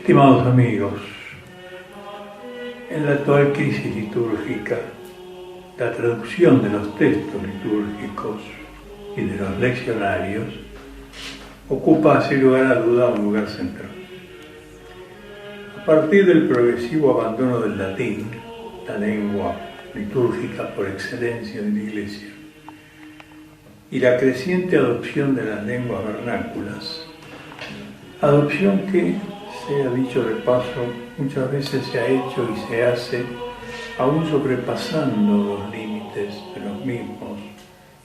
Estimados amigos, en la actual crisis litúrgica, la traducción de los textos litúrgicos y de los leccionarios ocupa, sin lugar a duda, un lugar central. A partir del progresivo abandono del latín, la lengua litúrgica por excelencia de la Iglesia, y la creciente adopción de las lenguas vernáculas, adopción que, sea dicho de paso, muchas veces se ha hecho y se hace aún sobrepasando los límites de los mismos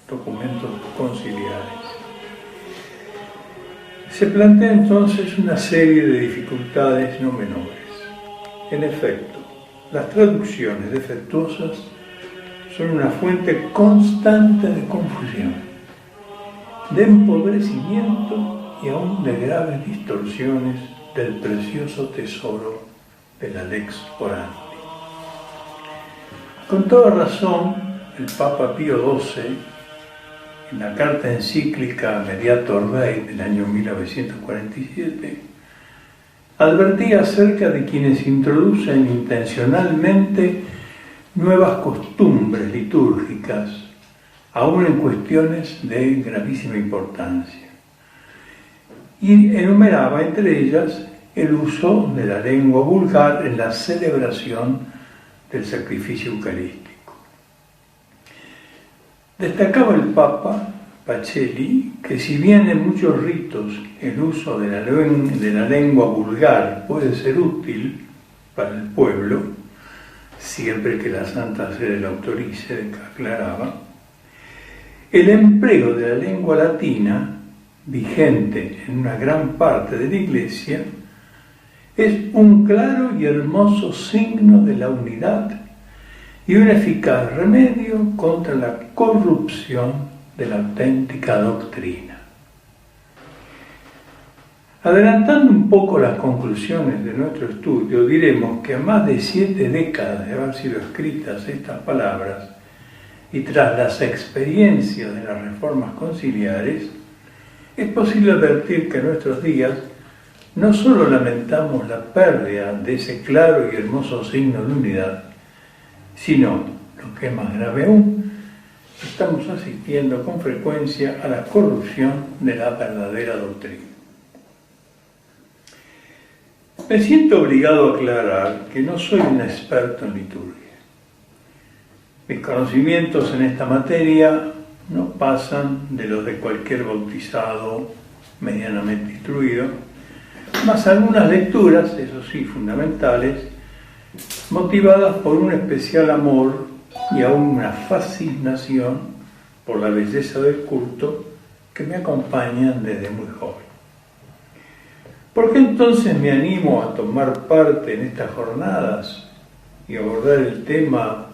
documentos conciliares. Se plantea entonces una serie de dificultades no menores. En efecto, las traducciones defectuosas son una fuente constante de confusión, de empobrecimiento y aún de graves distorsiones del precioso tesoro de la Lex Orandi. Con toda razón, el Papa Pío XII, en la carta encíclica Mediator Dei del año 1947, advertía acerca de quienes introducen intencionalmente nuevas costumbres litúrgicas, aún en cuestiones de gravísima importancia. Y enumeraba entre ellas el uso de la lengua vulgar en la celebración del sacrificio eucarístico. Destacaba el Papa Pacelli que si bien en muchos ritos el uso de la lengua vulgar puede ser útil para el pueblo, siempre que la Santa Sede lo autorice, aclaraba, el empleo de la lengua latina, vigente en una gran parte de la Iglesia, es un claro y hermoso signo de la unidad y un eficaz remedio contra la corrupción de la auténtica doctrina. Adelantando un poco las conclusiones de nuestro estudio, diremos que a más de 7 décadas de haber sido escritas estas palabras y tras las experiencias de las reformas conciliares, es posible advertir que en nuestros días no solo lamentamos la pérdida de ese claro y hermoso signo de unidad, sino, lo que es más grave aún, estamos asistiendo con frecuencia a la corrupción de la verdadera doctrina. Me siento obligado a aclarar que no soy un experto en liturgia. Mis conocimientos en esta materia no pasan de los de cualquier bautizado medianamente instruido, más algunas lecturas, eso sí, fundamentales, motivadas por un especial amor y aún una fascinación por la belleza del culto que me acompañan desde muy joven. ¿Por qué entonces me animo a tomar parte en estas jornadas y abordar el tema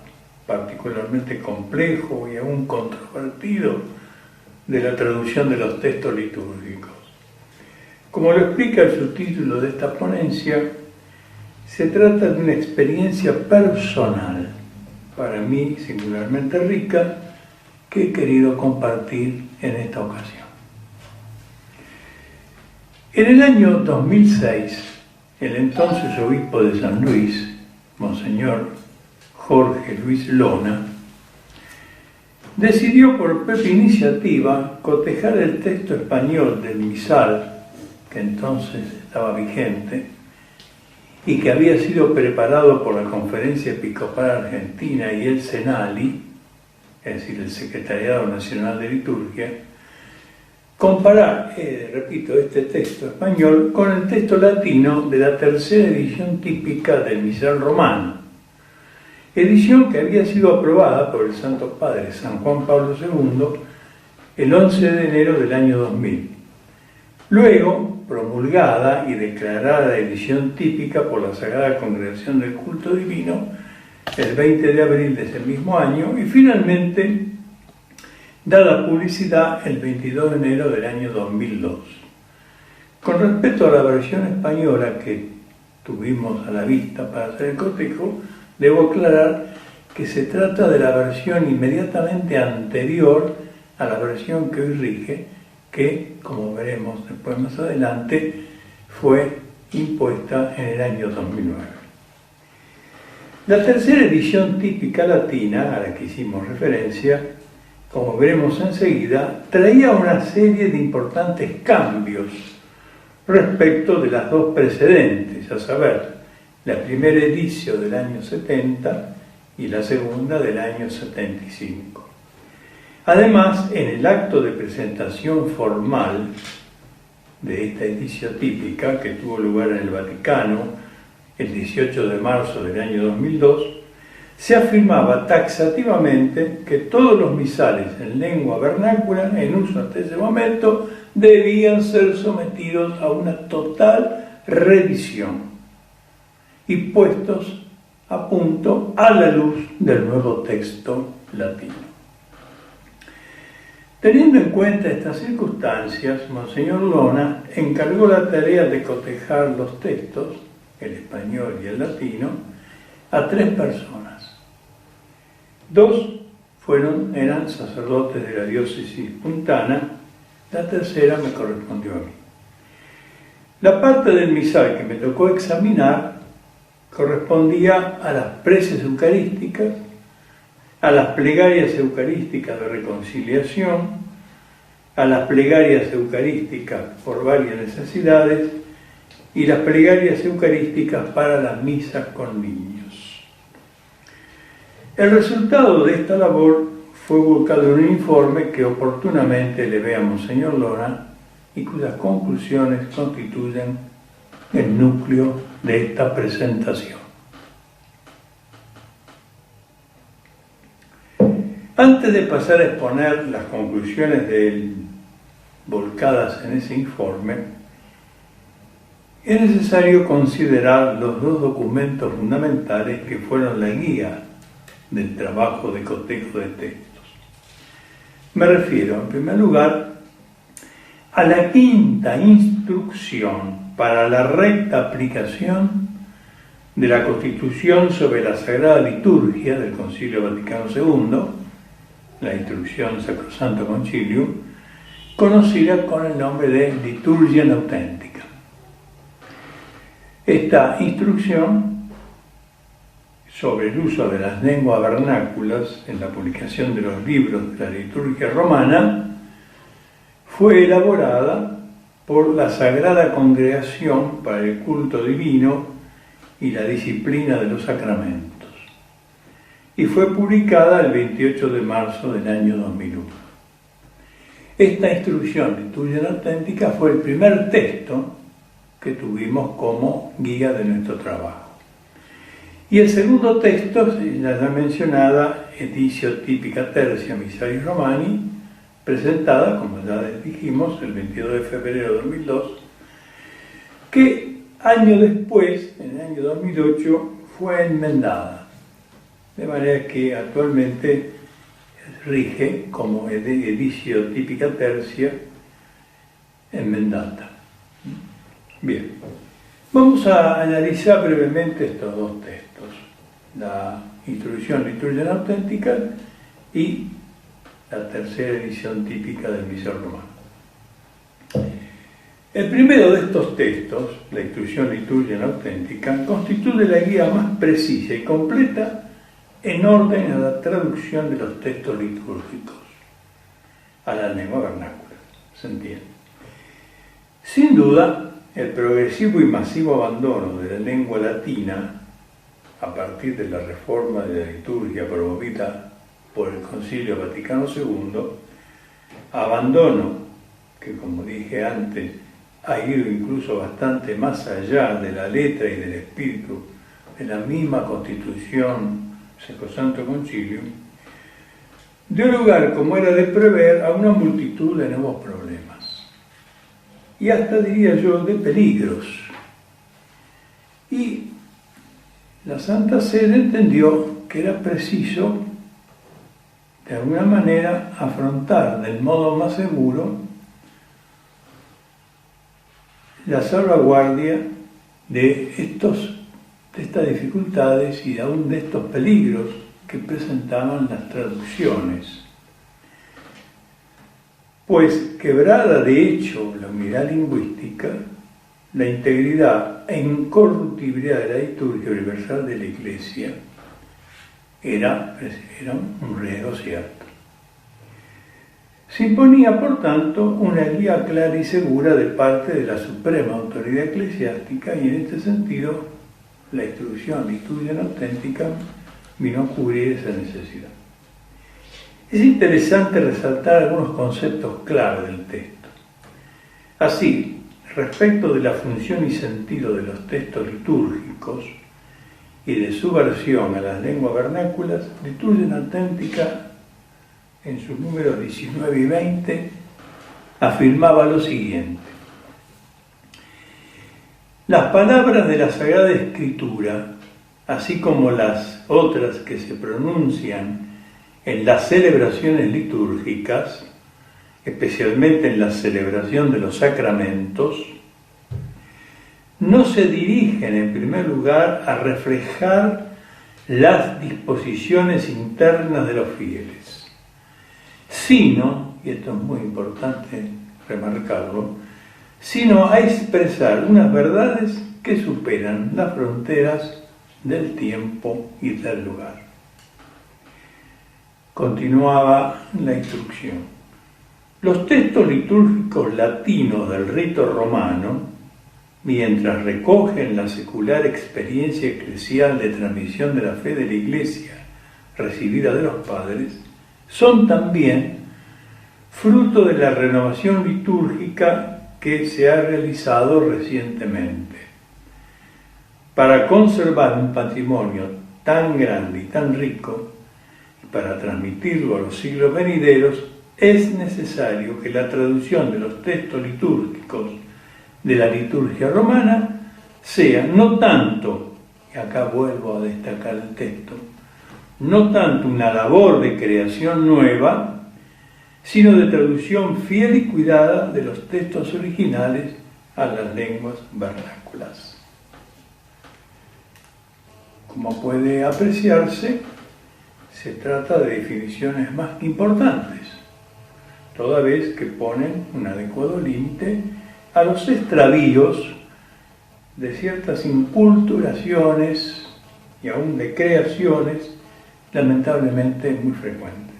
particularmente complejo y aún controvertido de la traducción de los textos litúrgicos? Como lo explica el subtítulo de esta ponencia, se trata de una experiencia personal, para mí singularmente rica, que he querido compartir en esta ocasión. En el año 2006, el entonces obispo de San Luis, Monseñor Jorge Luis Lona, decidió por propia iniciativa cotejar el texto español del misal, que entonces estaba vigente, y que había sido preparado por la Conferencia Episcopal Argentina y el CENALI, es decir, el Secretariado Nacional de Liturgia, comparar, repito, este texto español con el texto latino de la tercera edición típica del misal romano, edición que había sido aprobada por el Santo Padre San Juan Pablo II el 11 de enero del año 2000. Luego, promulgada y declarada edición típica por la Sagrada Congregación del Culto Divino el 20 de abril de ese mismo año y finalmente dada publicidad el 22 de enero del año 2002. Con respecto a la versión española que tuvimos a la vista para hacer el cotejo, debo aclarar que se trata de la versión inmediatamente anterior a la versión que hoy rige, que, como veremos después más adelante, fue impuesta en el año 2009. La tercera edición típica latina, a la que hicimos referencia, como veremos enseguida, traía una serie de importantes cambios respecto de las dos precedentes, a saber, la primera edición del año 70 y la segunda del año 75. Además, en el acto de presentación formal de esta edición típica, que tuvo lugar en el Vaticano el 18 de marzo del año 2002, se afirmaba taxativamente que todos los misales en lengua vernácula en uso hasta ese momento debían ser sometidos a una total revisión y puestos a punto a la luz del nuevo texto latino. Teniendo en cuenta estas circunstancias, Monseñor Lona encargó la tarea de cotejar los textos, el español y el latino, a 3 personas. 2 eran sacerdotes de la diócesis puntana, la tercera me correspondió a mí. La parte del misal que me tocó examinar correspondía a las preces eucarísticas, a las plegarias eucarísticas de reconciliación, a las plegarias eucarísticas por varias necesidades y las plegarias eucarísticas para las misas con niños. El resultado de esta labor fue volcado en un informe que oportunamente elevé a Monseñor Lona y cuyas conclusiones constituyen el núcleo de esta presentación. Antes de pasar a exponer las conclusiones volcadas en ese informe, es necesario considerar los 2 documentos fundamentales que fueron la guía del trabajo de cotejo de textos. Me refiero, en primer lugar, a la 5ª instrucción para la recta aplicación de la Constitución sobre la Sagrada Liturgia del Concilio Vaticano II, la instrucción Sacrosanto Concilium, conocida con el nombre de Liturgia Auténtica. Esta instrucción sobre el uso de las lenguas vernáculas en la publicación de los libros de la liturgia romana fue elaborada por la Sagrada Congregación para el Culto Divino y la Disciplina de los Sacramentos y fue publicada el 28 de marzo del año 2001. Esta instrucción Liturgia Auténtica fue el primer texto que tuvimos como guía de nuestro trabajo. Y el segundo texto es la ya mencionada Editio Típica Tercia Missalis Romani, presentada, como ya dijimos, el 22 de febrero de 2002, que año después, en el año 2008, fue enmendada, de manera que actualmente rige como Editio Típica Tercia enmendata. Bien, vamos a analizar brevemente estos 2 textos, la Instrucción Liturgia Auténtica y la tercera edición típica del Misal Romano. El primero de estos textos, la Instrucción Liturgia Auténtica, constituye la guía más precisa y completa en orden a la traducción de los textos litúrgicos a la lengua vernácula. ¿Se entiende? Sin duda, el progresivo y masivo abandono de la lengua latina a partir de la reforma de la liturgia promovida por el Concilio Vaticano II, abandono que, como dije antes, ha ido incluso bastante más allá de la letra y del espíritu de la misma Constitución Sacrosanto Concilium, dio lugar, como era de prever, a una multitud de nuevos problemas y hasta, diría yo, de peligros. Y la Santa Sede entendió que era preciso, de alguna manera, afrontar del modo más seguro la salvaguardia de estas dificultades y aún de estos peligros que presentaban las traducciones. Pues, quebrada de hecho la unidad lingüística, la integridad e incorruptibilidad de la liturgia universal de la Iglesia era un riesgo cierto. Se imponía, por tanto, una guía clara y segura de parte de la suprema autoridad eclesiástica, y en este sentido la instrucción litúrgica auténtica vino a cubrir esa necesidad. Es interesante resaltar algunos conceptos clave del texto. Así, respecto de la función y sentido de los textos litúrgicos y de su versión a las lenguas vernáculas, Liturgia Auténtica, en sus números 19 y 20, afirmaba lo siguiente: las palabras de la Sagrada Escritura, así como las otras que se pronuncian en las celebraciones litúrgicas, especialmente en la celebración de los sacramentos, no se dirigen en primer lugar a reflejar las disposiciones internas de los fieles, sino, y esto es muy importante remarcarlo, sino a expresar unas verdades que superan las fronteras del tiempo y del lugar. Continuaba la instrucción. Los textos litúrgicos latinos del rito romano, mientras recogen la secular experiencia eclesial de transmisión de la fe de la Iglesia recibida de los padres, son también fruto de la renovación litúrgica que se ha realizado recientemente. Para conservar un patrimonio tan grande y tan rico, y para transmitirlo a los siglos venideros, es necesario que la traducción de los textos litúrgicos de la liturgia romana sea no tanto, y acá vuelvo a destacar el texto, no tanto una labor de creación nueva, sino de traducción fiel y cuidada de los textos originales a las lenguas vernáculas. Como puede apreciarse, se trata de definiciones más que importantes, toda vez que ponen un adecuado límite a los extravíos de ciertas inculturaciones y aún de creaciones lamentablemente muy frecuentes.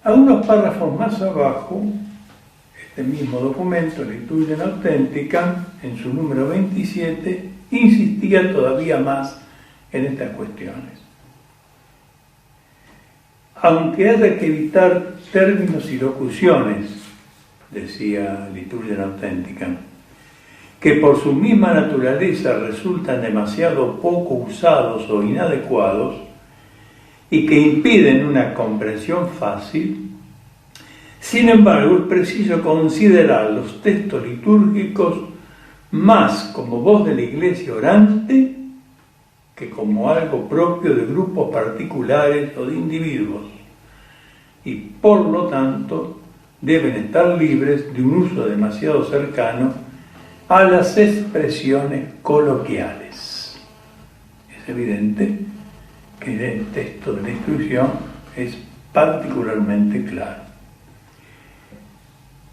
A unos párrafos más abajo, este mismo documento, Liturgia Auténtica, en su número 27, insistía todavía más en estas cuestiones. Aunque haya que evitar términos y locuciones, decía Liturgia Auténtica, que por su misma naturaleza resultan demasiado poco usados o inadecuados y que impiden una comprensión fácil, sin embargo es preciso considerar los textos litúrgicos más como voz de la Iglesia orante que como algo propio de grupos particulares o de individuos, y por lo tanto deben estar libres de un uso demasiado cercano a las expresiones coloquiales. Es evidente que el texto de la instrucción es particularmente claro.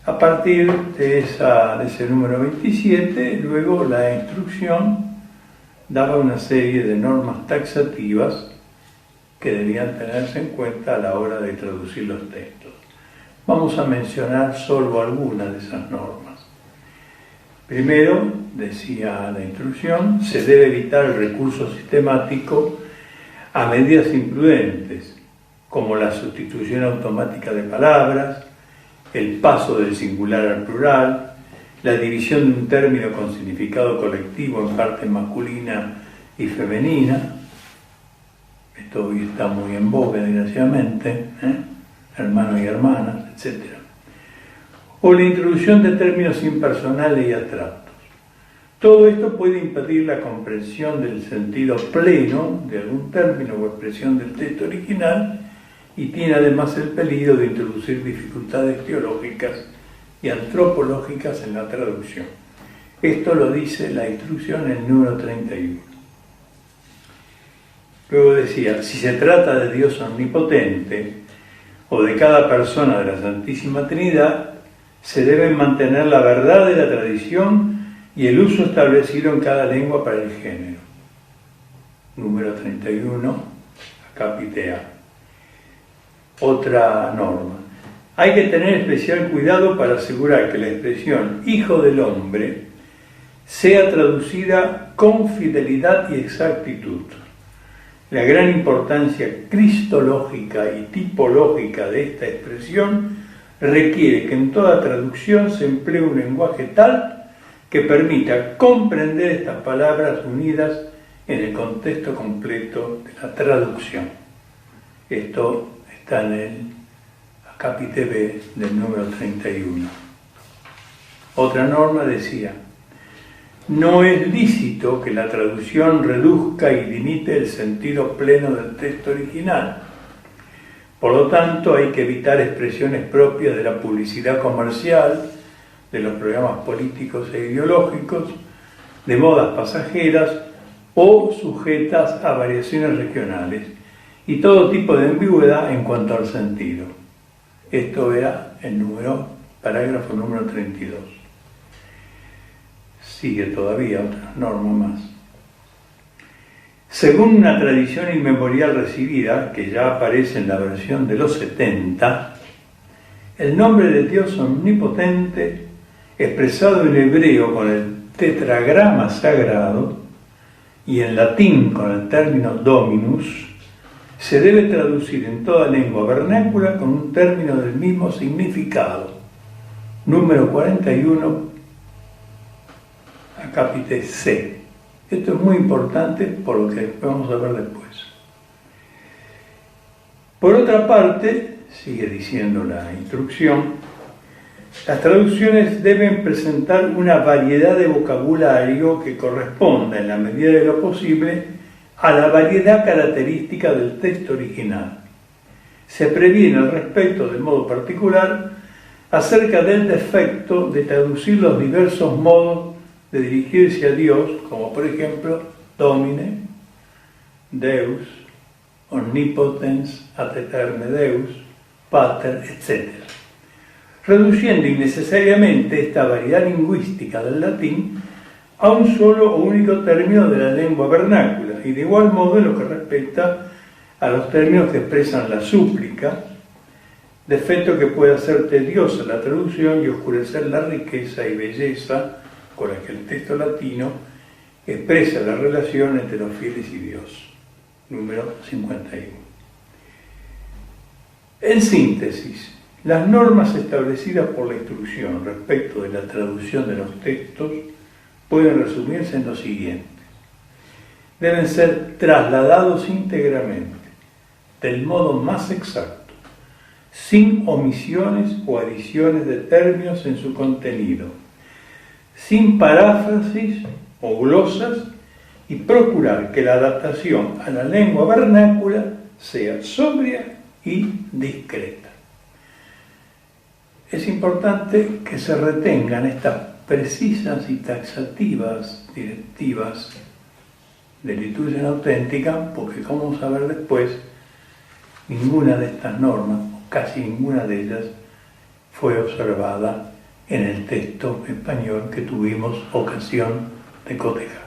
A partir de ese número 27, luego la instrucción daba una serie de normas taxativas que debían tenerse en cuenta a la hora de traducir los textos. Vamos a mencionar solo algunas de esas normas. Primero, decía la instrucción, se debe evitar el recurso sistemático a medidas imprudentes, como la sustitución automática de palabras, el paso del singular al plural, la división de un término con significado colectivo en parte masculina y femenina. Esto hoy está muy en boga, desgraciadamente, hermanos y hermanas, etc. O la introducción de términos impersonales y abstractos. Todo esto puede impedir la comprensión del sentido pleno de algún término o expresión del texto original y tiene además el peligro de introducir dificultades teológicas y antropológicas en la traducción. Esto lo dice la instrucción en el número 31. Luego decía, si se trata de Dios omnipotente o de cada persona de la Santísima Trinidad, se debe mantener la verdad de la tradición y el uso establecido en cada lengua para el género. Número 31, acápite A. Otra norma. Hay que tener especial cuidado para asegurar que la expresión hijo del hombre sea traducida con fidelidad y exactitud. La gran importancia cristológica y tipológica de esta expresión requiere que en toda traducción se emplee un lenguaje tal que permita comprender estas palabras unidas en el contexto completo de la traducción. Esto está en el acápite B del número 31. Otra norma decía: no es lícito que la traducción reduzca y limite el sentido pleno del texto original. Por lo tanto, hay que evitar expresiones propias de la publicidad comercial, de los programas políticos e ideológicos, de modas pasajeras o sujetas a variaciones regionales, y todo tipo de ambigüedad en cuanto al sentido. Esto era el parágrafo número 32. Sigue todavía otra norma más. Según una tradición inmemorial recibida, que ya aparece en la versión de los 70, el nombre de Dios omnipotente, expresado en hebreo con el tetragrama sagrado y en latín con el término Dominus, se debe traducir en toda lengua vernácula con un término del mismo significado. Número 41, acápite C. Esto es muy importante por lo que vamos a ver después. Por otra parte, sigue diciendo la instrucción, las traducciones deben presentar una variedad de vocabulario que corresponda en la medida de lo posible a la variedad característica del texto original. Se previene al respecto de modo particular acerca del defecto de traducir los diversos modos de dirigirse a Dios, como por ejemplo Domine, Deus, Omnipotens, ad eterne Deus, Pater, etc., reduciendo innecesariamente esta variedad lingüística del latín a un solo o único término de la lengua vernácula, y de igual modo en lo que respecta a los términos que expresan la súplica, defecto que puede hacer tediosa la traducción y oscurecer la riqueza y belleza con la que el texto latino expresa la relación entre los fieles y Dios. Número 51. En síntesis, las normas establecidas por la instrucción respecto de la traducción de los textos pueden resumirse en lo siguiente. Deben ser trasladados íntegramente, del modo más exacto, sin omisiones o adiciones de términos en su contenido, sin paráfrasis o glosas, y procurar que la adaptación a la lengua vernácula sea sobria y discreta. Es importante que se retengan estas precisas y taxativas directivas de liturgia auténtica, porque como vamos a ver después, ninguna de estas normas, o casi ninguna de ellas, fue observada en el texto español que tuvimos ocasión de cotejar.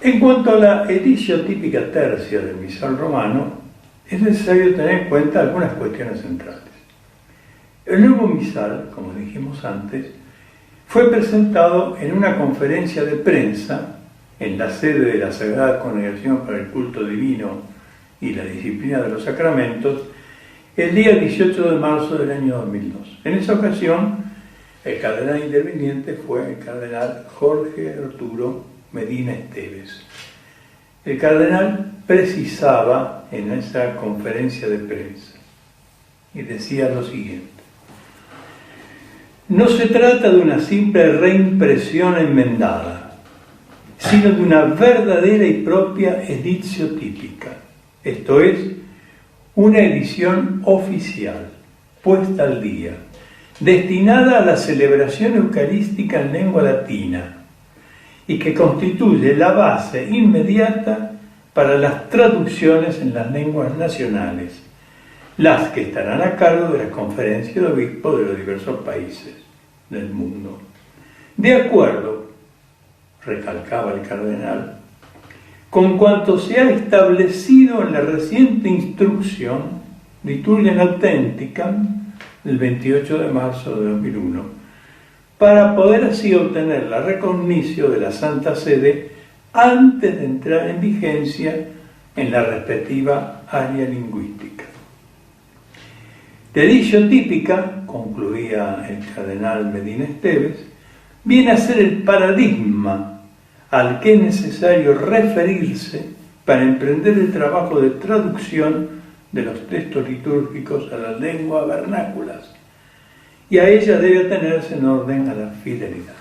En cuanto a la editio típica tercia del misal romano, es necesario tener en cuenta algunas cuestiones centrales. El nuevo misal, como dijimos antes, fue presentado en una conferencia de prensa en la sede de la Sagrada Congregación para el Culto Divino y la Disciplina de los Sacramentos el día 18 de marzo del año 2002. En esa ocasión, el cardenal interviniente fue el cardenal Jorge Arturo Medina Esteves. El cardenal precisaba en esa conferencia de prensa y decía lo siguiente: no se trata de una simple reimpresión enmendada, sino de una verdadera y propia editio típica, esto es, una edición oficial, puesta al día, destinada a la celebración eucarística en lengua latina y que constituye la base inmediata para las traducciones en las lenguas nacionales, las que estarán a cargo de las conferencias de obispos de los diversos países del mundo. De acuerdo, recalcaba el cardenal, con cuanto se ha establecido en la reciente instrucción Liturgia Autentica del 28 de marzo de 2001, para poder así obtener la recognición de la Santa Sede antes de entrar en vigencia en la respectiva área lingüística. Tradición típica, concluía el cardenal Medina Esteves, viene a ser el paradigma al que es necesario referirse para emprender el trabajo de traducción de los textos litúrgicos a las lenguas vernáculas, y a ella debe atenerse en orden a la fidelidad.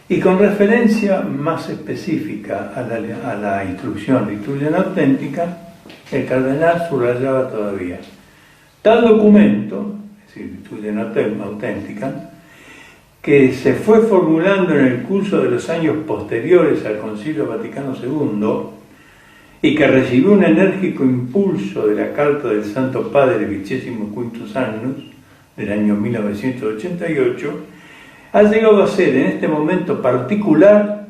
Y con referencia más específica a la instrucción Liturgia Auténtica, el cardenal subrayaba todavía: tal documento, es decir, Liturgia Auténtica, que se fue formulando en el curso de los años posteriores al Concilio Vaticano II y que recibió un enérgico impulso de la Carta del Santo Padre Vicesimo Quintus Annus del año 1988, ha llegado a ser en este momento particular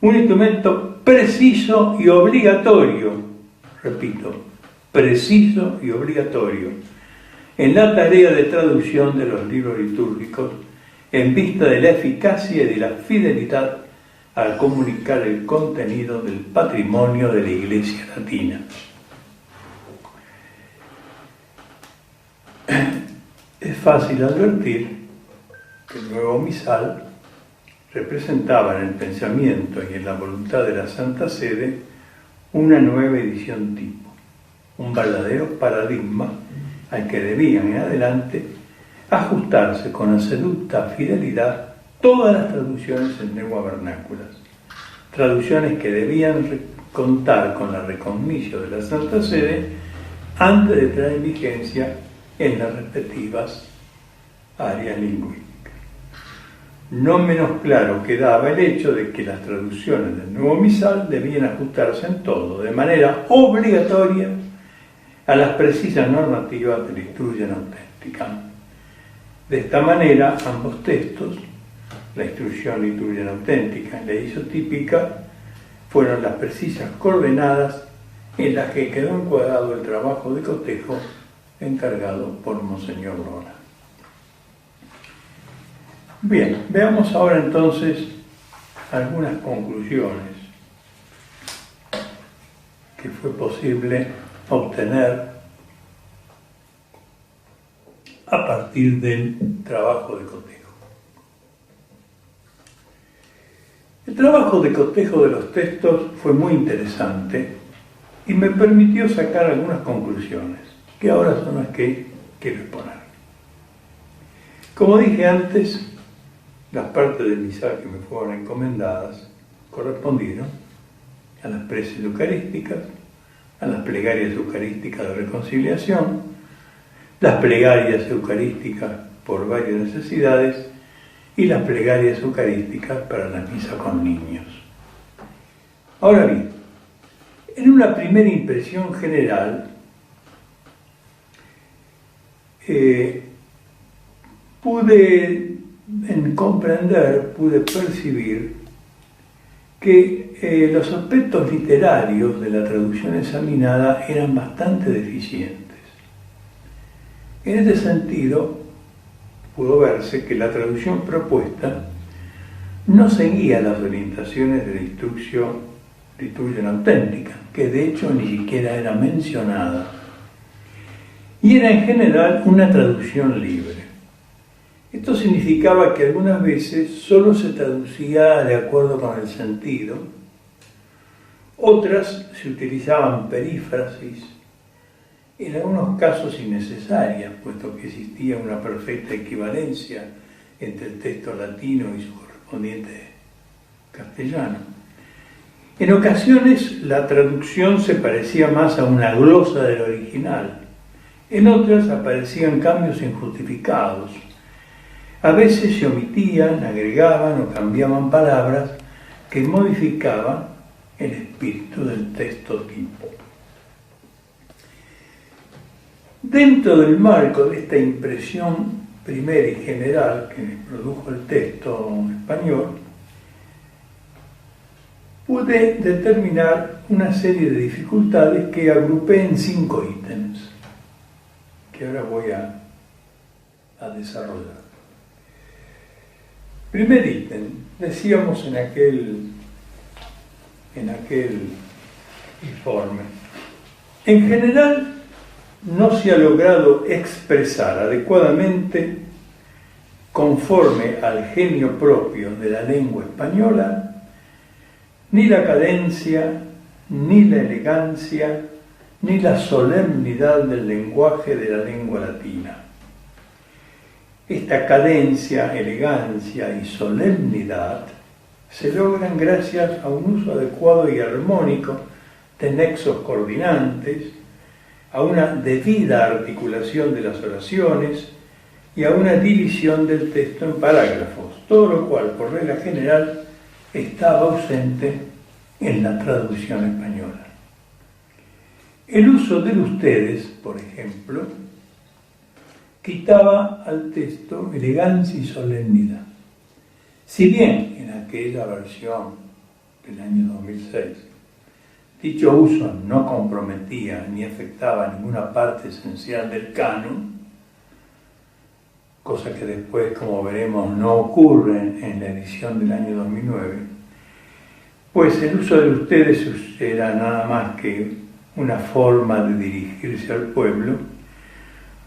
un instrumento preciso y obligatorio, repito, preciso y obligatorio, en la tarea de traducción de los libros litúrgicos en vista de la eficacia y de la fidelidad al comunicar el contenido del patrimonio de la Iglesia Latina. Es fácil advertir que el nuevo misal representaba en el pensamiento y en la voluntad de la Santa Sede una nueva edición tipo, un verdadero paradigma al que debían en adelante ajustarse con absoluta fidelidad todas las traducciones en lenguas vernáculas, traducciones que debían contar con la recognición de la Santa Sede antes de entrar en vigencia en las respectivas áreas lingüísticas. No menos claro quedaba el hecho de que las traducciones del nuevo misal debían ajustarse en todo, de manera obligatoria, a las precisas normativas de Liturgia Auténtica. De esta manera, ambos textos, la instrucción Liturgia Auténtica y la isotípica, fueron las precisas coordenadas en las que quedó encuadrado el trabajo de cotejo encargado por Monseñor Lora. Bien, veamos ahora entonces algunas conclusiones que fue posible obtener a partir del trabajo de cotejo. El trabajo de cotejo de los textos fue muy interesante y me permitió sacar algunas conclusiones, que ahora son las que quiero exponer. Como dije antes, las partes del misal que me fueron encomendadas correspondieron a las preces eucarísticas, a las plegarias eucarísticas de reconciliación, las plegarias eucarísticas por varias necesidades y las plegarias eucarísticas para la misa con niños. Ahora bien, en una primera impresión general, pude percibir que los aspectos literarios de la traducción examinada eran bastante deficientes. En este sentido, pudo verse que la traducción propuesta no seguía las orientaciones de la instrucción Liturgia Auténtica, que de hecho ni siquiera era mencionada, y era en general una traducción libre. Esto significaba que algunas veces solo se traducía de acuerdo con el sentido, otras se utilizaban perífrasis, en algunos casos innecesarias, puesto que existía una perfecta equivalencia entre el texto latino y su correspondiente castellano. En ocasiones la traducción se parecía más a una glosa del original, en otras aparecían cambios injustificados. A veces se omitían, agregaban o cambiaban palabras que modificaban el espíritu del texto tipo. Dentro del marco de esta impresión primera y general que produjo el texto español, pude determinar una serie de dificultades que agrupé en 5 ítems, que ahora voy a desarrollar. Primer ítem, decíamos en aquel informe, en general no se ha logrado expresar adecuadamente, conforme al genio propio de la lengua española, ni la cadencia, ni la elegancia, ni la solemnidad del lenguaje de la lengua latina. Esta cadencia, elegancia y solemnidad se logran gracias a un uso adecuado y armónico de nexos coordinantes, a una debida articulación de las oraciones y a una división del texto en parágrafos, todo lo cual, por regla general, estaba ausente en la traducción española. El uso del ustedes, por ejemplo, quitaba al texto elegancia y solemnidad. Si bien en aquella versión del año 2006 dicho uso no comprometía ni afectaba ninguna parte esencial del canon, cosa que después, como veremos, no ocurre en la edición del año 2009, pues el uso de ustedes era nada más que una forma de dirigirse al pueblo.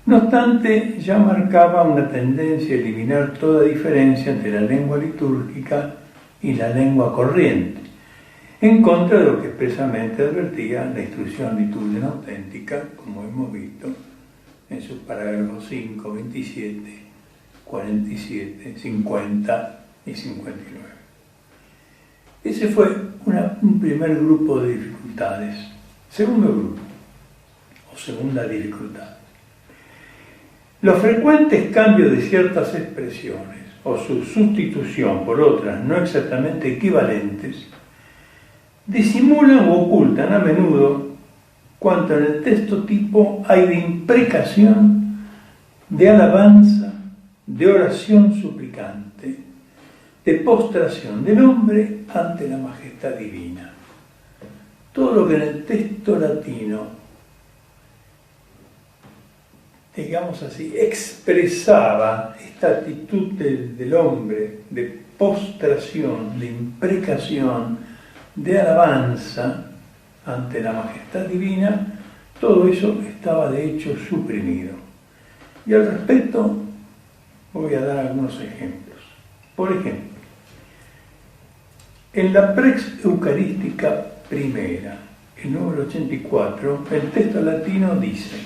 No obstante, ya marcaba una tendencia a eliminar toda diferencia entre la lengua litúrgica y la lengua corriente, en contra de lo que expresamente advertía la instrucción litúrgica auténtica, como hemos visto en sus parágrafos 5, 27, 47, 50 y 59. Ese fue un primer grupo de dificultades. Segundo grupo, o segunda dificultad. Los frecuentes cambios de ciertas expresiones o su sustitución por otras no exactamente equivalentes disimulan o ocultan a menudo cuanto en el texto tipo hay de imprecación, de alabanza, de oración suplicante, de postración del hombre ante la majestad divina. Todo lo que en el texto latino, digamos así, expresaba esta actitud del hombre de postración, de imprecación, de alabanza ante la majestad divina, todo eso estaba de hecho suprimido. Y al respecto voy a dar algunos ejemplos. Por ejemplo, en la Prex Eucarística primera, el número 84, el texto latino dice: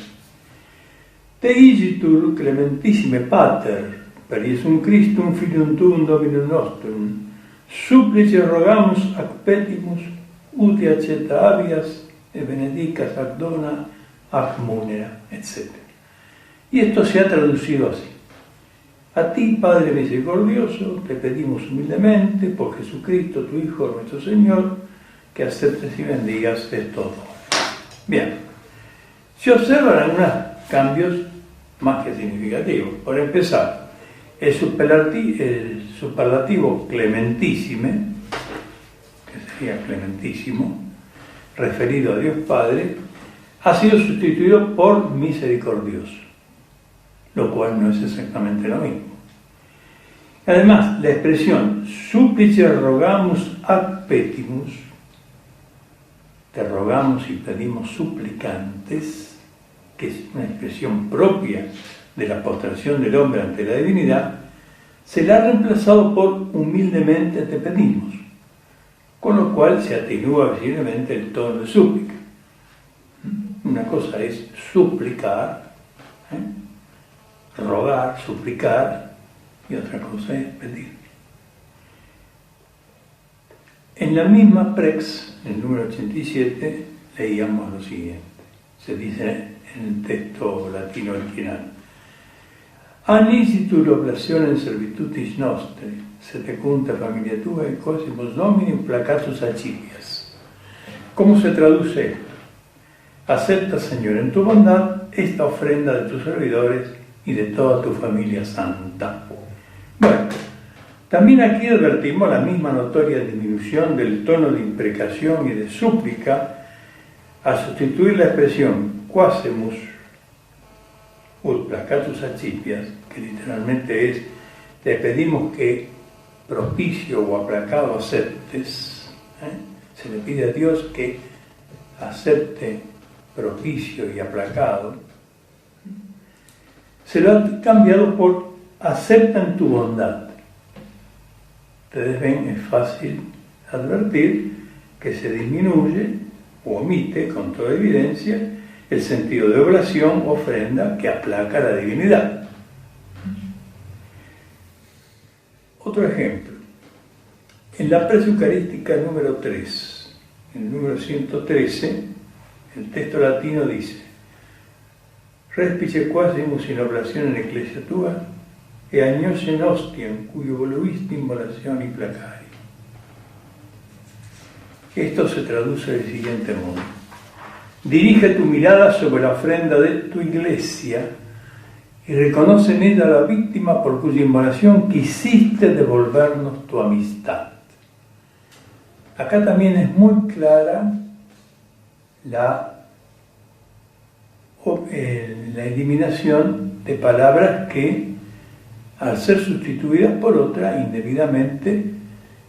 Te igitur clementissime pater, per Iesum Christum filium tuum Dominum nostrum, supplice rogamus ac petimus, uti accetta habeas, e benedicas ac dona ac munera, etc. Y esto se ha traducido así: A ti, Padre misericordioso, te pedimos humildemente, por Jesucristo, tu Hijo, nuestro Señor, que aceptes y bendigas esto todo. Bien, se observan algunos cambios más que significativos. Por empezar, el superlativo clementissime, que sería clementísimo, referido a Dios Padre, ha sido sustituido por misericordioso, lo cual no es exactamente lo mismo. Además, la expresión supplice rogamus ac petimus, te rogamos y pedimos suplicantes, que es una expresión propia de la postración del hombre ante la divinidad, se la ha reemplazado por humildemente te pedimos, con lo cual se atenúa visiblemente el tono de súplica. Una cosa es suplicar, rogar, suplicar, y otra cosa es pedir. En la misma Prex, el número 87, leíamos lo siguiente. Se dice en el texto latino original: Anisitur oblationem servitutis nostre, setecunta familia tua, et quosimus Dominum placatus accipias. ¿Cómo se traduce esto? Acepta, Señor, en tu bondad esta ofrenda de tus servidores y de toda tu familia santa. Bueno, también aquí advertimos la misma notoria disminución del tono de imprecación y de súplica a sustituir la expresión quasemus ut placatus accipias, que literalmente es te pedimos que propicio o aplacado aceptes. Se le pide a Dios que acepte propicio y aplacado. Se lo ha cambiado por aceptan tu bondad. Ustedes ven, es fácil advertir que se disminuye o omite con toda evidencia el sentido de oblación, ofrenda que aplaca la divinidad. Otro ejemplo, en la prece eucarística número 3, en el número 113, el texto latino dice: Respice quasimus in oblazione in ecclesia tua, e agnosen ostiam, cuyo voluisti immolazione y placari. Esto se traduce del siguiente modo: dirige tu mirada sobre la ofrenda de tu iglesia y reconoce en ella la víctima por cuya inmolación quisiste devolvernos tu amistad. Acá también es muy clara la eliminación de palabras que, al ser sustituidas por otra, indebidamente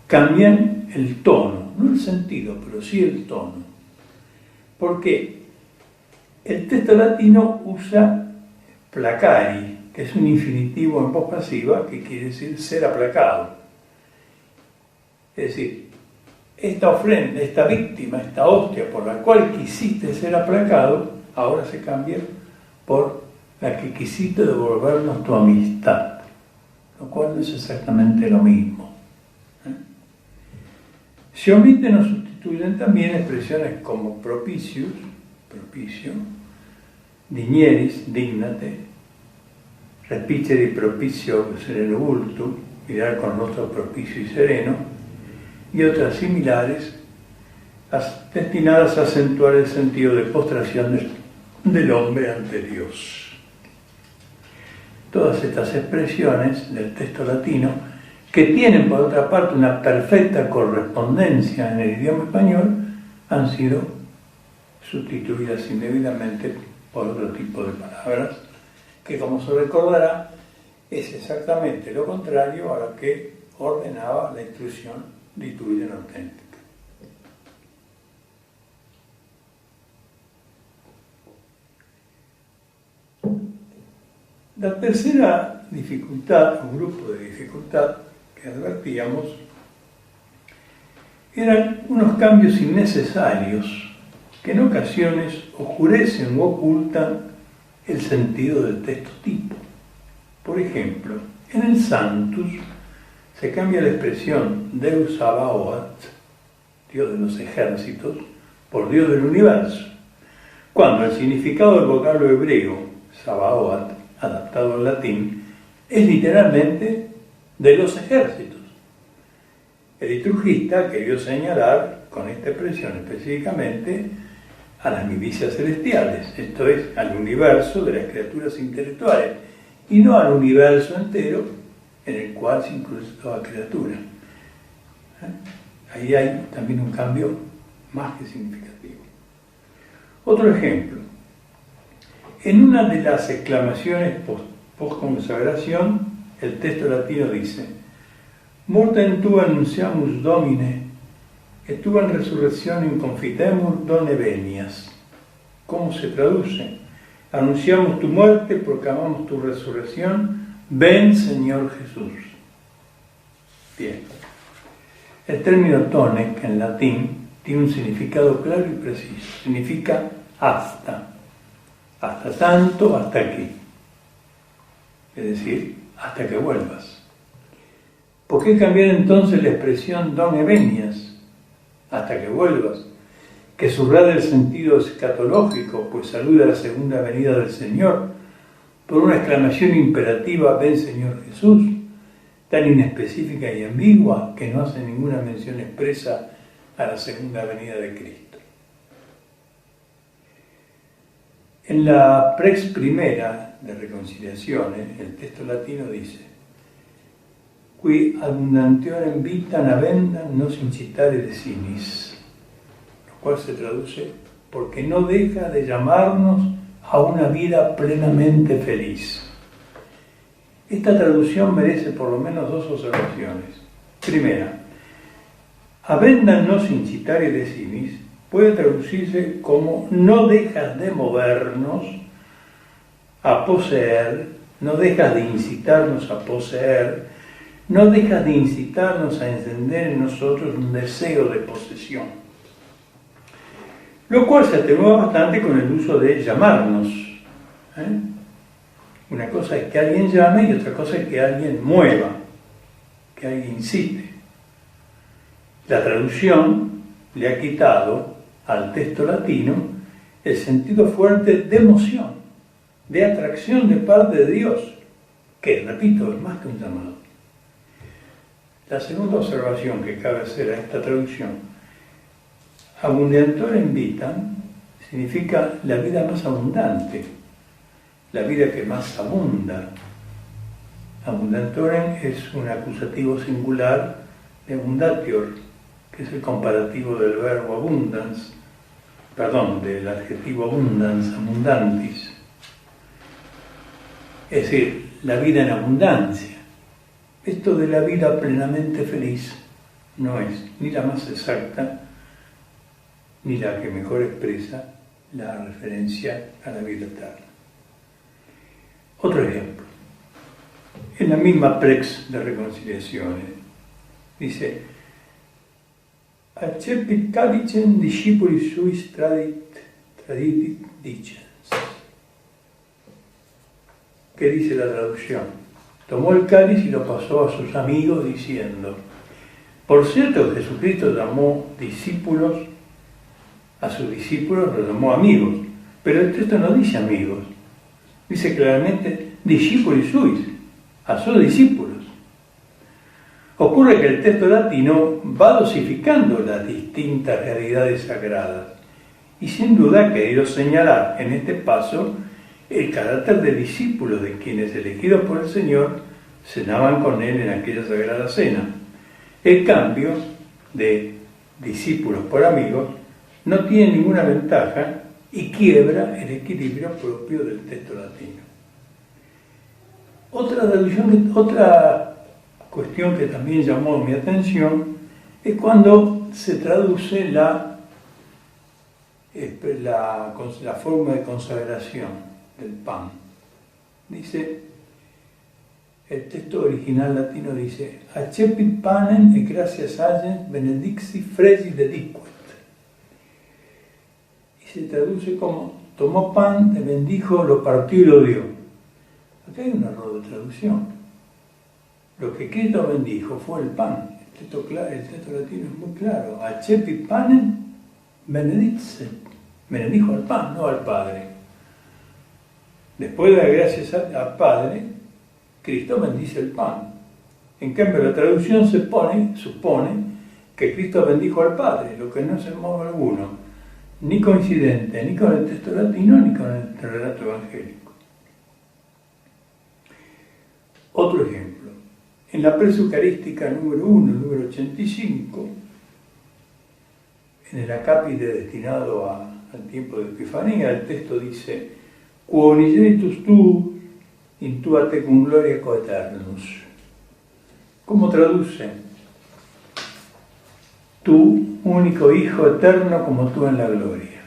cambian el tono, no el sentido, pero sí el tono. Porque el texto latino usa placari, que es un infinitivo en voz pasiva, que quiere decir ser aplacado. Es decir, esta ofrenda, esta víctima, esta hostia por la cual quisiste ser aplacado, ahora se cambia por la que quisiste devolvernos tu amistad, lo cual no es exactamente lo mismo. Se omiten o sustituyen también expresiones como propicius, propicio, digneris, dignate, respicere propicio sereno vultu, mirar con rostro propicio y sereno, y otras similares destinadas a acentuar el sentido de postración del hombre ante Dios. Todas estas expresiones del texto latino, que tienen por otra parte una perfecta correspondencia en el idioma español, han sido sustituidas indebidamente por otro tipo de palabras, que, como se recordará, es exactamente lo contrario a lo que ordenaba la instrucción litúrgica auténtica. La tercera dificultad, un grupo de dificultad que advertíamos, eran unos cambios innecesarios que en ocasiones oscurecen o ocultan el sentido del texto tipo. Por ejemplo, en el Sanctus se cambia la expresión Deus Sabaoth, Dios de los ejércitos, por Dios del universo, cuando el significado del vocablo hebreo Sabaoth, adaptado al latín, es literalmente de los ejércitos. El liturgista quería señalar con esta expresión específicamente a las milicias celestiales, esto es, al universo de las criaturas intelectuales, y no al universo entero en el cual se incluye toda criatura. Ahí hay también un cambio más que significativo. Otro ejemplo. En una de las exclamaciones post-consagración, el texto latino dice: Mortem tu annunciamus Domine, et tu in resurrectionem confitemur done venias. ¿Cómo se traduce? Anunciamos tu muerte, proclamamos tu resurrección, ven Señor Jesús. Bien. El término tonec en latín tiene un significado claro y preciso. Significa hasta. Hasta tanto, hasta aquí. Es decir, hasta que vuelvas. ¿Por qué cambiar entonces la expresión done venias? Hasta que vuelvas, que subraya el sentido escatológico, pues saluda a la segunda venida del Señor, por una exclamación imperativa, ven Señor Jesús, tan inespecífica y ambigua que no hace ninguna mención expresa a la segunda venida de Cristo. En la prex primera de Reconciliaciones, el texto latino dice: Qui abundantiorem vita navendam nos incitare de sinis, lo cual se traduce: porque no deja de llamarnos a una vida plenamente feliz. Esta traducción merece por lo menos dos observaciones. Primera, abendam nos incitare de sinis puede traducirse como no dejas de movernos a poseer, no dejas de incitarnos a poseer, no dejas de incitarnos a encender en nosotros un deseo de posesión. Lo cual se atenúa bastante con el uso de llamarnos. Una cosa es que alguien llame y otra cosa es que alguien mueva, que alguien incite. La traducción le ha quitado al texto latino el sentido fuerte de emoción, de atracción de parte de Dios, que, repito, es más que un llamado. La segunda observación que cabe hacer a esta traducción: abundantiorem vitam significa la vida más abundante, la vida que más abunda. Abundantiorem es un acusativo singular de abundatior, que es el comparativo del verbo abundance, del adjetivo abundance, abundantis. Es decir, la vida en abundancia. Esto de la vida plenamente feliz no es ni la más exacta, ni la que mejor expresa la referencia a la vida eterna. Otro ejemplo. En la misma Prex de Reconciliaciones dice: Accepit calicem discipulis suis tradidit dicens. ¿Qué dice la traducción? Tomó el cáliz y lo pasó a sus amigos diciendo: por cierto, Jesucristo llamó discípulos, a sus discípulos los llamó amigos, pero el texto no dice amigos, dice claramente discipulis suis, a sus discípulos. Ocurre que el texto latino va dosificando las distintas realidades sagradas y sin duda ha querido señalar en este paso el carácter de discípulos de quienes, elegidos por el Señor, cenaban con Él en aquella sagrada cena. El cambio de discípulos por amigos no tiene ninguna ventaja y quiebra el equilibrio propio del texto latino. Otra cuestión que también llamó mi atención es cuando se traduce la forma de consagración del pan. Dice, el texto original latino dice: Accepit panem et gratias agens benedicti fresi dediquet. Y se traduce como: tomó pan, te bendijo, lo partió y lo dio. Acá hay un error de traducción. Lo que Cristo bendijo fue el pan. El texto latino es muy claro. Accepit panem benedicit. Bendijo al pan, no al Padre. Después de dar gracias al Padre, Cristo bendice el pan. En cambio, la traducción supone que Cristo bendijo al Padre, lo que no es en modo alguno ni coincidente ni con el texto latino ni con el relato evangélico. Otro ejemplo. En la presa eucarística número 1, número 85, en el acápite destinado al tiempo de Epifanía, el texto dice: Quonigetus tu, intuate cum gloria coeternus. ¿Cómo traduce? Tu único Hijo eterno como tú en la gloria.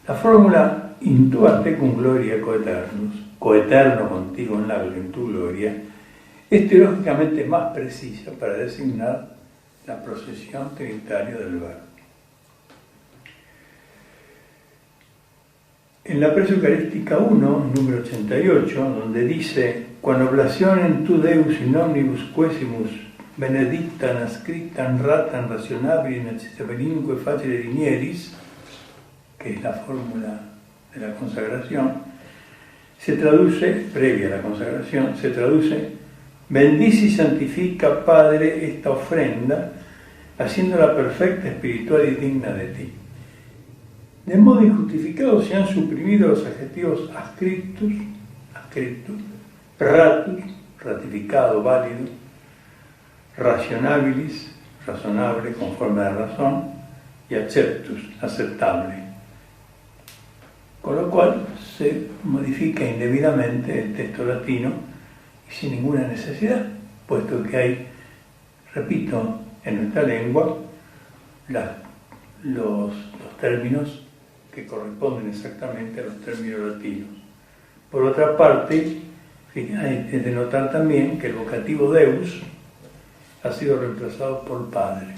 La fórmula intuate cum gloria coeternus, coeterno contigo en tu gloria, es teológicamente más precisa para designar la procesión trinitaria del Verbo. En la presa eucarística 1, número 88, donde dice: Quam oblationem tu Deus in omnibus quesimus benedictam ascriptam ratam rationabilim et sistemelinque facile linieris, que es la fórmula de la consagración, se traduce, previa a la consagración, se traduce: bendice y santifica, Padre, esta ofrenda, haciéndola perfecta, espiritual y digna de ti. De modo injustificado se han suprimido los adjetivos ascriptus, ratus, ratificado, válido, rationabilis, razonable, conforme a la razón, y acceptus, aceptable. Con lo cual se modifica indebidamente el texto latino y sin ninguna necesidad, puesto que hay, repito, en nuestra lengua los términos que corresponden exactamente a los términos latinos. Por otra parte, hay que notar también que el vocativo Deus ha sido reemplazado por Padre,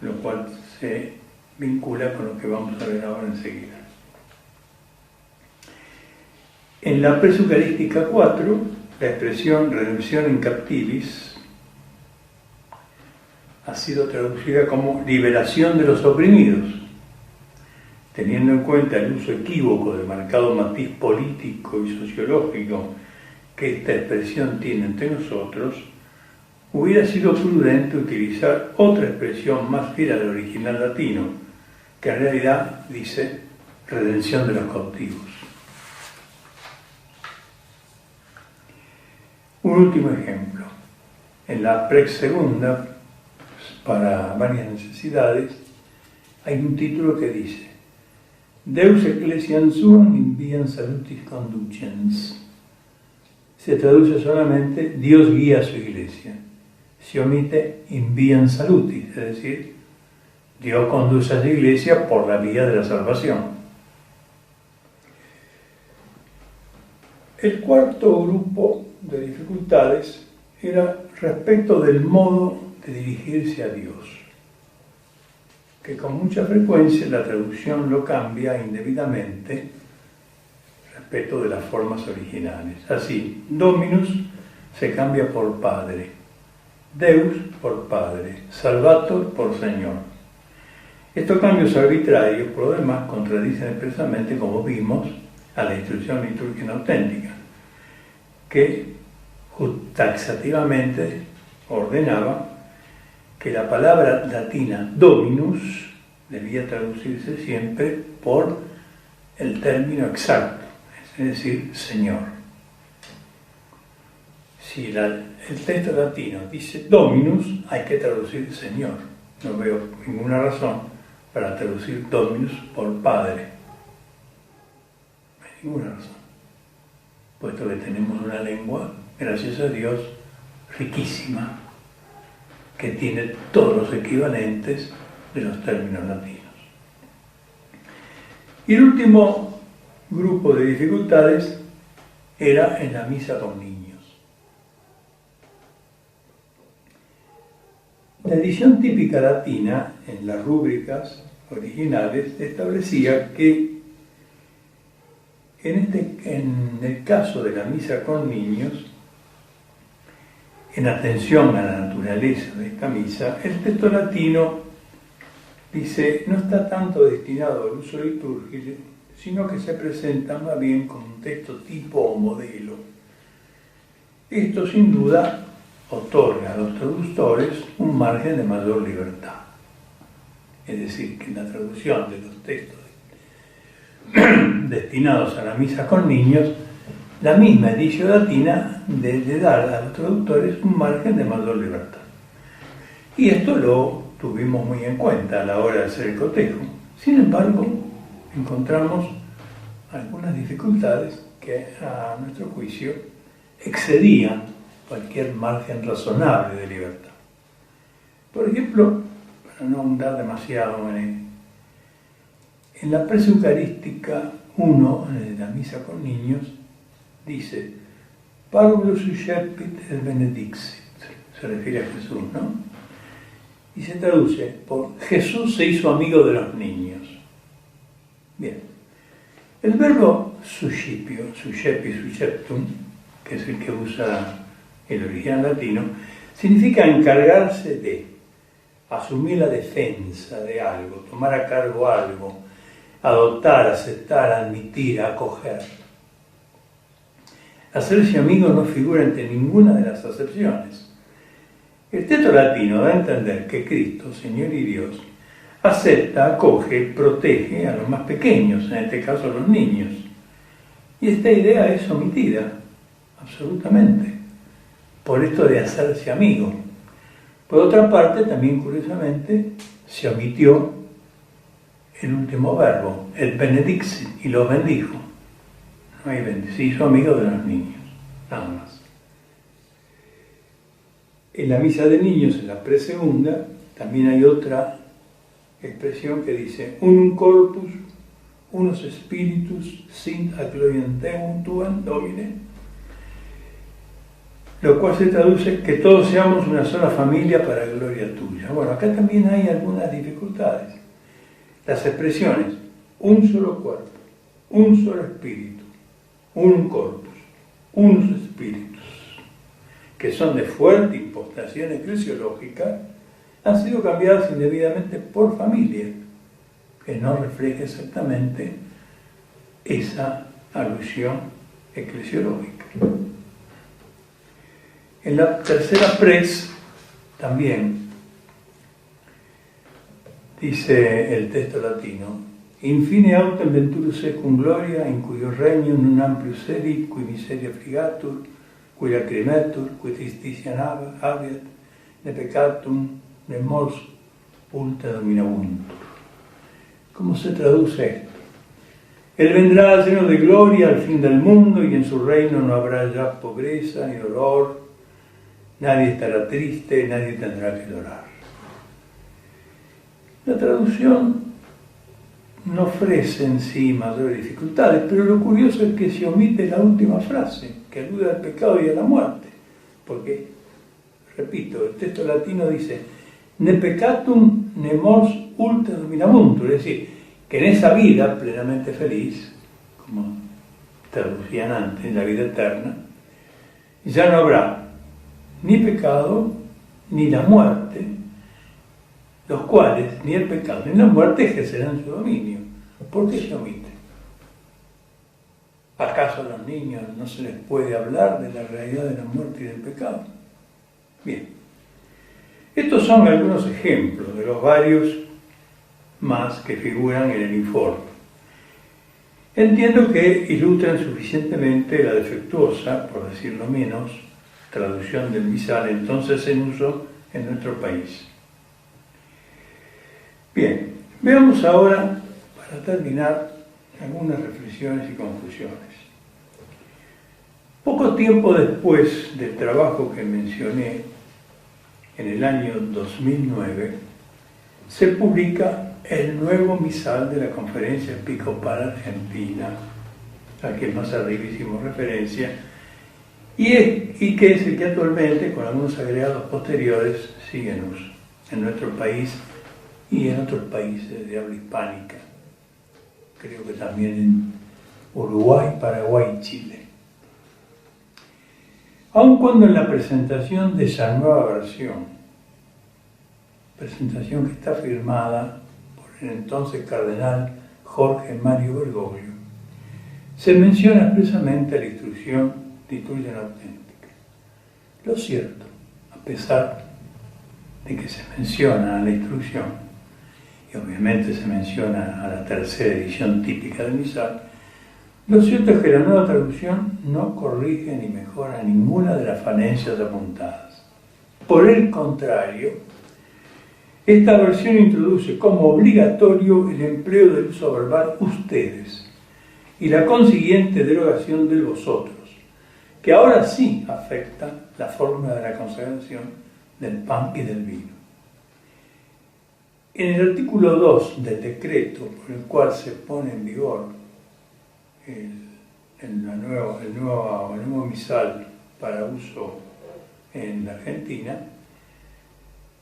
lo cual se vincula con lo que vamos a ver ahora enseguida. En la Presucarística 4, la expresión redención in captivis ha sido traducida como liberación de los oprimidos, teniendo en cuenta el uso equívoco del marcado matiz político y sociológico que esta expresión tiene entre nosotros. Hubiera sido prudente utilizar otra expresión más fiel al original latino, que en realidad dice redención de los cautivos. Un último ejemplo. En la Prex Segunda, para varias necesidades, hay un título que dice Deus Ecclesiam Suam inviam salutis conducens. Se traduce solamente Dios guía a su iglesia. Se omite inviam salutis, es decir, Dios conduce a su iglesia por la vía de la salvación. El cuarto grupo de dificultades era respecto del modo de dirigirse a Dios, que con mucha frecuencia la traducción lo cambia indebidamente respecto de las formas originales. Así, Dominus se cambia por Padre, Deus por Padre, Salvator por Señor. Estos cambios arbitrarios, por lo demás, contradicen expresamente, como vimos, a la instrucción litúrgica auténtica, que taxativamente ordenaba que la palabra latina Dominus debía traducirse siempre por el término exacto, es decir, Señor. Si el texto latino dice Dominus, hay que traducir Señor. No veo ninguna razón para traducir Dominus por Padre. No hay ninguna razón, puesto que tenemos una lengua, gracias a Dios, riquísima, que tiene todos los equivalentes de los términos latinos. Y el último grupo de dificultades era en la misa con niños. La edición típica latina, en las rúbricas originales, establecía que en el caso de la misa con niños, en atención a la naturaleza de esta misa, el texto latino dice no está tanto destinado al uso litúrgico, sino que se presenta más bien como un texto tipo o modelo. Esto sin duda otorga a los traductores un margen de mayor libertad. Es decir, que en la traducción de los textos destinados a la misa con niños, la misma edición latina de dar a los traductores un margen de mayor libertad. Y esto lo tuvimos muy en cuenta a la hora de hacer el cotejo. Sin embargo, encontramos algunas dificultades que a nuestro juicio excedían cualquier margen razonable de libertad. Por ejemplo, para no ahondar demasiado en la Presucarística 1, en la misa con niños, dice Parvulus suscepit et benedixit, se refiere a Jesús, ¿no? Y se traduce por Jesús se hizo amigo de los niños. Bien, el verbo suscipio, suscepi, susceptum, que es el que usa el original latino, significa encargarse de, asumir la defensa de algo, tomar a cargo algo, adoptar, aceptar, admitir, acoger. Hacerse amigo no figura entre ninguna de las acepciones. El texto latino da a entender que Cristo, Señor y Dios, acepta, acoge, protege a los más pequeños, en este caso a los niños. Y esta idea es omitida, absolutamente, por esto de hacerse amigo. Por otra parte, también curiosamente, se omitió el último verbo, el benedixit, y lo bendijo. No hay bendición, se hizo amigo de los niños, nada más. En la misa de niños, en la presegunda, también hay otra expresión que dice unum corpus, unos spiritus, sint ac gloriam tuam Domine, lo cual se traduce que todos seamos una sola familia para gloria tuya. Bueno, acá también hay algunas dificultades. Las expresiones un solo cuerpo, un solo espíritu, un corpus, unos espíritus, que son de fuerte impostación eclesiológica, han sido cambiadas indebidamente por familia, que no refleja exactamente esa alusión eclesiológica. En la tercera pres, también, dice el texto latino, infine autem venturus secum gloria, in cuyo regnum non amplius sedit, cui miseria frigatur, cui lacrimetur, cui tristitiam habeat, ne peccatum, ne mors ultra dominabuntur. ¿Cómo se traduce esto? Él vendrá lleno de gloria al fin del mundo y en su reino no habrá ya pobreza ni dolor, nadie estará triste, nadie tendrá que llorar. La traducción no ofrece en sí mayores dificultades, pero lo curioso es que se omite la última frase, que alude al pecado y a la muerte, porque, repito, el texto latino dice ne peccatum ne mors ultra dominabuntur, es decir, que en esa vida plenamente feliz, como traducían antes, en la vida eterna, ya no habrá ni pecado ni la muerte, los cuales ni el pecado ni la muerte ejercerán su dominio. ¿Por qué se omite? ¿Acaso a los niños no se les puede hablar de la realidad de la muerte y del pecado? Bien, estos son algunos ejemplos de los varios más que figuran en el informe. Entiendo que ilustran suficientemente la defectuosa, por decirlo menos, traducción del misal entonces en uso en nuestro país. Bien, veamos ahora, para terminar, algunas reflexiones y conclusiones. Poco tiempo después del trabajo que mencioné, en el año 2009, se publica el nuevo misal de la Conferencia Episcopal Argentina, al que más arriba hicimos referencia, y que es el que actualmente, con algunos agregados posteriores, sigue en uso en nuestro país y en otros países de habla hispánica. Creo que también en Uruguay, Paraguay y Chile. Aun cuando en la presentación de esa nueva versión, presentación que está firmada por el entonces cardenal Jorge Mario Bergoglio, se menciona expresamente la instrucción litúrgica auténtica. Lo cierto, a pesar de que se menciona la instrucción, y obviamente se menciona a la tercera edición típica del misal, lo cierto es que la nueva traducción no corrige ni mejora ninguna de las falencias apuntadas. Por el contrario, esta versión introduce como obligatorio el empleo del uso verbal ustedes y la consiguiente derogación del vosotros, que ahora sí afecta la fórmula de la consagración del pan y del vino. En el artículo 2 del decreto por el cual se pone en vigor el nuevo misal para uso en la Argentina,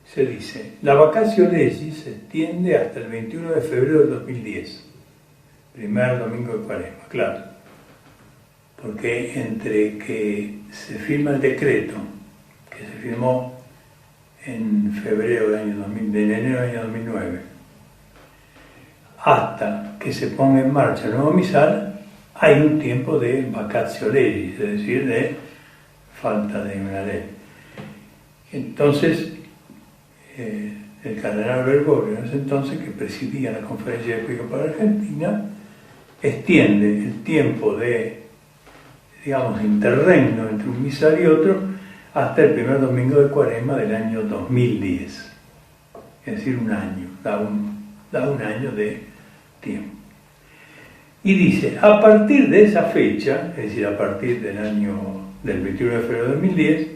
se dice: la vacatio legis se extiende hasta el 21 de febrero del 2010, primer domingo de Cuaresma, claro, porque entre que se firma el decreto, que se firmó en febrero del año 2000, en enero del año 2009, hasta que se ponga en marcha el nuevo misal, hay un tiempo de vacatio legis, es decir, de falta de una ley. Entonces, el cardenal Bergoglio en ese entonces, que presidía la Conferencia Episcopal Argentina, extiende el tiempo de, digamos, interregno entre un misal y otro hasta el primer domingo de Cuaresma del año 2010. Es decir, un año, da un año de tiempo. Y dice, a partir de esa fecha, es decir, a partir del 21 de febrero de 2010,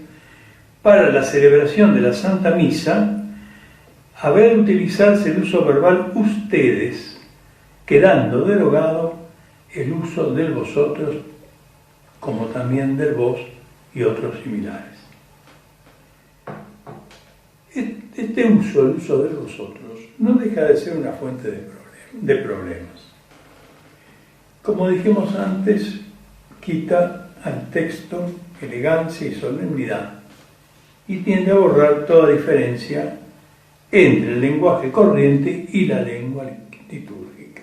para la celebración de la Santa Misa, habrá de utilizarse el uso verbal ustedes, quedando derogado el uso del vosotros, como también del vos y otros similares. Este uso, el uso de vosotros, no deja de ser una fuente de problemas. Como dijimos antes, quita al texto elegancia y solemnidad y tiende a borrar toda diferencia entre el lenguaje corriente y la lengua litúrgica.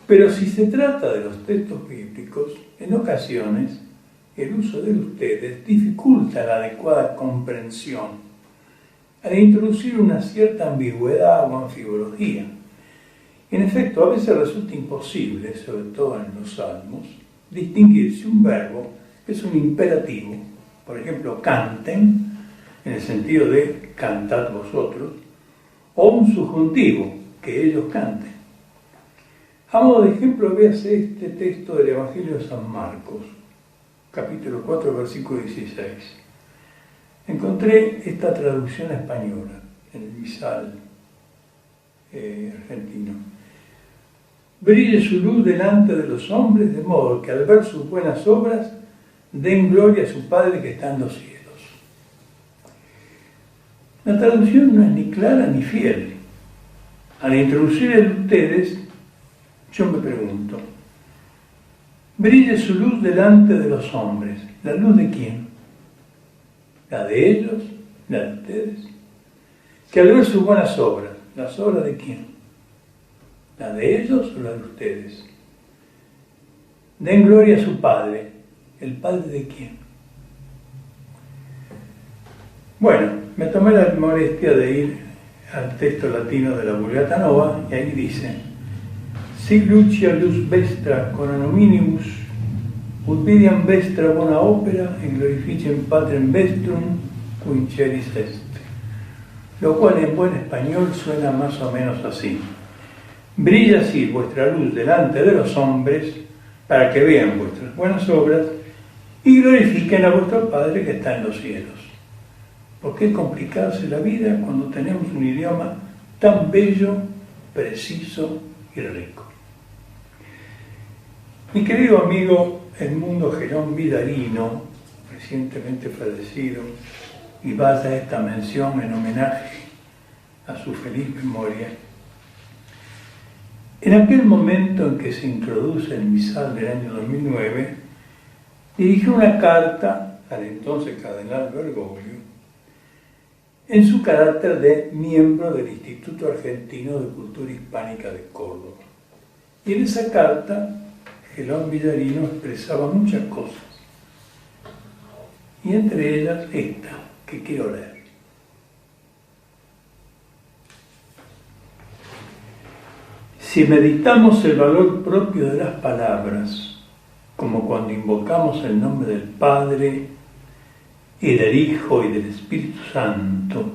Pero si se trata de los textos bíblicos, en ocasiones el uso de ustedes dificulta la adecuada comprensión al introducir una cierta ambigüedad o anfibología. En efecto, a veces resulta imposible, sobre todo en los salmos, distinguir si un verbo es un imperativo, por ejemplo, canten, en el sentido de cantad vosotros, o un subjuntivo, que ellos canten. A modo de ejemplo, véase este texto del Evangelio de San Marcos, capítulo 4, versículo 16. Encontré esta traducción española en el misal argentino. Brille su luz delante de los hombres, de modo que al ver sus buenas obras den gloria a su Padre que está en los cielos. La traducción no es ni clara ni fiel. Al introducir el ustedes, yo me pregunto, brille su luz delante de los hombres. ¿La luz de quién? ¿La de ellos? ¿La de ustedes? Que al ver sus buenas obras, ¿las obras de quién? ¿La de ellos o la de ustedes? Den gloria a su Padre. ¿El Padre de quién? Bueno, me tomé la molestia de ir al texto latino de la Vulgata Nova y ahí dice: Si lucia lux vestra coronominibus, ut vidiam vestra bona opera, et glorificem Patrem vestrum, qui in celis est. Lo cual en buen español suena más o menos así: brilla así vuestra luz delante de los hombres, para que vean vuestras buenas obras y glorifiquen a vuestro Padre que está en los cielos. ¿Por qué complicarse la vida cuando tenemos un idioma tan bello, preciso y rico? Mi querido amigo Edmundo Gerón Vidarino, recientemente fallecido, y vaya esta mención en homenaje a su feliz memoria, en aquel momento en que se introduce el misal del año 2009, dirigió una carta al entonces cardenal Bergoglio en su carácter de miembro del Instituto Argentino de Cultura Hispánica de Córdoba. Y en esa carta, Gerón Vidarino expresaba muchas cosas, y entre ellas esta, que quiero leer. Si meditamos el valor propio de las palabras, como cuando invocamos el nombre del Padre y del Hijo y del Espíritu Santo,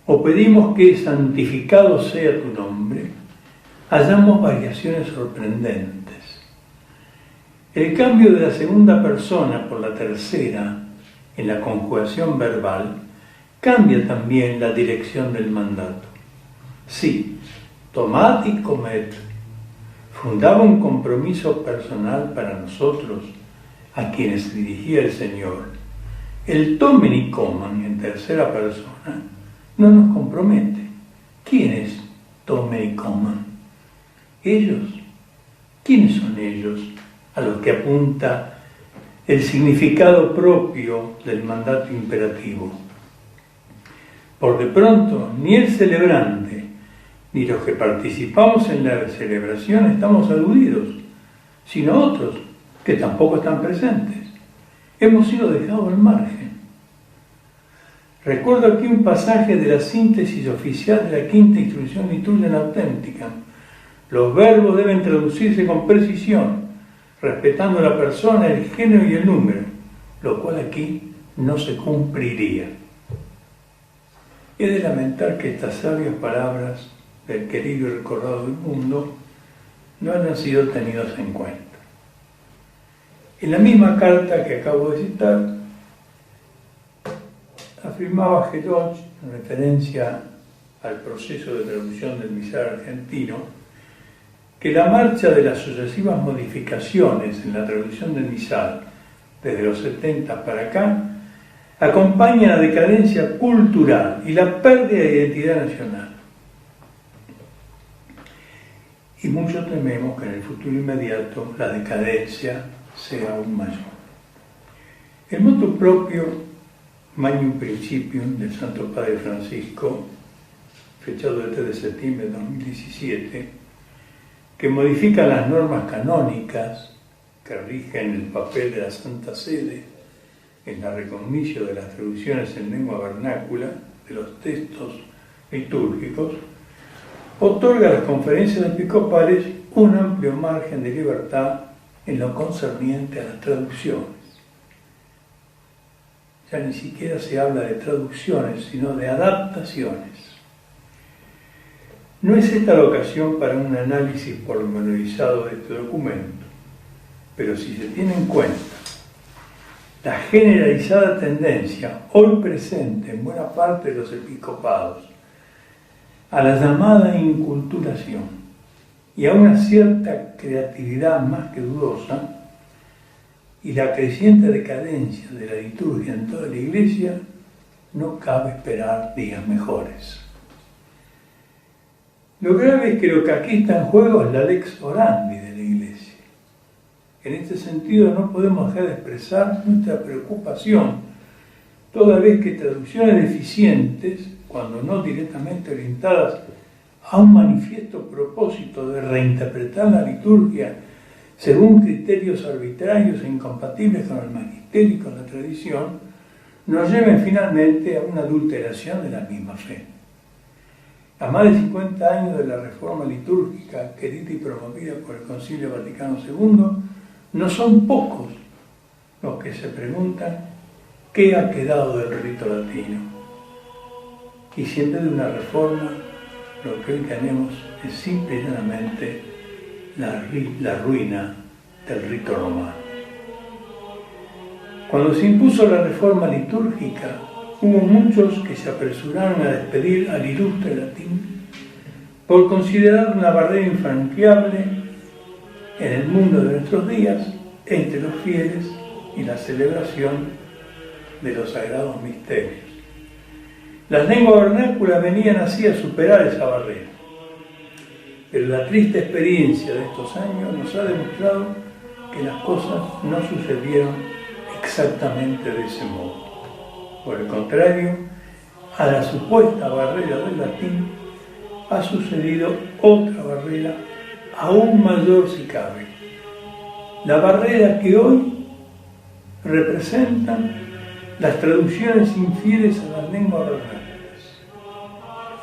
o pedimos que santificado sea tu nombre, hallamos variaciones sorprendentes. El cambio de la segunda persona por la tercera en la conjugación verbal cambia también la dirección del mandato. Sí, tomad y comed fundaba un compromiso personal para nosotros, a quienes dirigía el Señor. El tomen y coman en tercera persona no nos compromete. ¿Quiénes tomen y coman? Ellos. ¿Quiénes son ellos a los que apunta el significado propio del mandato imperativo? Por de pronto, ni el celebrante ni los que participamos en la celebración estamos aludidos, sino otros que tampoco están presentes. Hemos sido dejados al margen. Recuerdo aquí un pasaje de la síntesis oficial de la quinta instrucción Liturgia Auténtica. Los verbos deben traducirse con precisión, respetando la persona, el género y el número, lo cual aquí no se cumpliría. Es de lamentar que estas sabias palabras del querido y recordado del mundo no hayan sido tenidas en cuenta. En la misma carta que acabo de citar, afirmaba George, en referencia al proceso de traducción del misal argentino, que la marcha de las sucesivas modificaciones en la traducción del misal desde los 70 para acá acompaña la decadencia cultural y la pérdida de identidad nacional. Y mucho tememos que en el futuro inmediato la decadencia sea aún mayor. El motu propio Magnum Principium del Santo Padre Francisco, fechado el 3 de septiembre de 2017, que modifica las normas canónicas que rigen el papel de la Santa Sede en la recognición de las traducciones en lengua vernácula de los textos litúrgicos, otorga a las conferencias episcopales un amplio margen de libertad en lo concerniente a las traducciones. Ya ni siquiera se habla de traducciones, sino de adaptaciones. No es esta la ocasión para un análisis pormenorizado de este documento, pero si se tiene en cuenta la generalizada tendencia hoy presente en buena parte de los episcopados a la llamada inculturación y a una cierta creatividad más que dudosa, y la creciente decadencia de la liturgia en toda la Iglesia, no cabe esperar días mejores. Lo grave es que lo que aquí está en juego es la lex orandi de la Iglesia. En este sentido no podemos dejar de expresar nuestra preocupación, toda vez que traducciones deficientes, cuando no directamente orientadas a un manifiesto propósito de reinterpretar la liturgia según criterios arbitrarios e incompatibles con el magisterio y con la tradición, nos lleven finalmente a una adulteración de la misma fe. A más de 50 años de la reforma litúrgica querida y promovida por el Concilio Vaticano II, no son pocos los que se preguntan qué ha quedado del rito latino. Y siempre de una reforma, lo que hoy tenemos es simple y llanamente la ruina del rito romano. Cuando se impuso la reforma litúrgica, hubo muchos que se apresuraron a despedir al ilustre latín por considerar una barrera infranqueable en el mundo de nuestros días entre los fieles y la celebración de los sagrados misterios. Las lenguas vernáculas venían así a superar esa barrera. Pero la triste experiencia de estos años nos ha demostrado que las cosas no sucedieron exactamente de ese modo. Por el contrario, a la supuesta barrera del latín ha sucedido otra barrera aún mayor si cabe. La barrera que hoy representan las traducciones infieles a las lenguas vernáculas.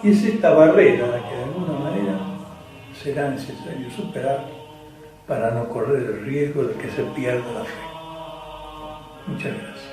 Y es esta barrera la que de alguna manera será necesario superar para no correr el riesgo de que se pierda la fe. Muchas gracias.